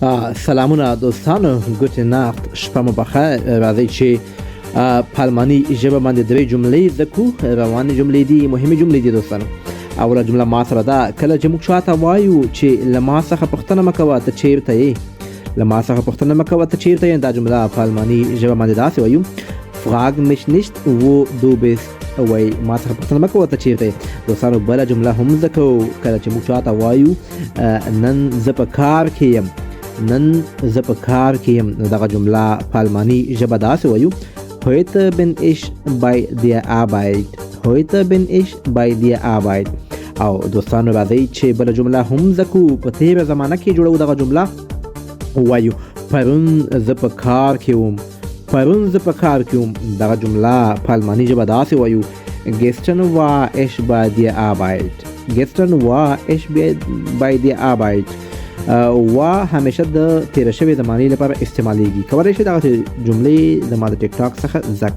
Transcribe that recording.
سلامونه دوستانو، ګوتې ناخت، شپه مو بخیر. راځئ چې په الماني ژبه باندې درې جملې زده کړو. روانې جملې دي، مهمې جملې دي دوستانو. اوله جمله ما سره ده: کله چې موږ چاته وایو چې له ما څخه پوښتنه مه کوه ته چیرته یې، له ما څخه پوښتنه مه کوه ته چیرته یې، دا جمله په الماني ژبه باندې داسې وایو: frag mich nicht wo du bist. وایي ما څخه پوښتنه مه کوه ته چیرته یې. دوستانو بله جمله هم زده کوو. کله چې موږ چاته وایو نن زه په کار کې یم، نن زه په کار کې یم، نو دغه جمله په الماني ژبه داسې وایو: heute bin ich bei der Arbeit. heute bin ich bei der Arbeit. او دوستانو راځئ چې بله جمله هم زده کړو. په تېره زمانه کې جوړو دغه جمله. وایو پرون زه په کار کې وم، پرون زه په کار کې وم. دغه جمله په الماني ژبه داسې وایو: gestern war ich bei der Arbeit. gestern war ich bei der Arbeit. وا همیشه د تېره شوې زمانې لپاره استعمالیږي. کولی شئ دغسې جملې زما د ټیک ټاک څخه زده کړئ.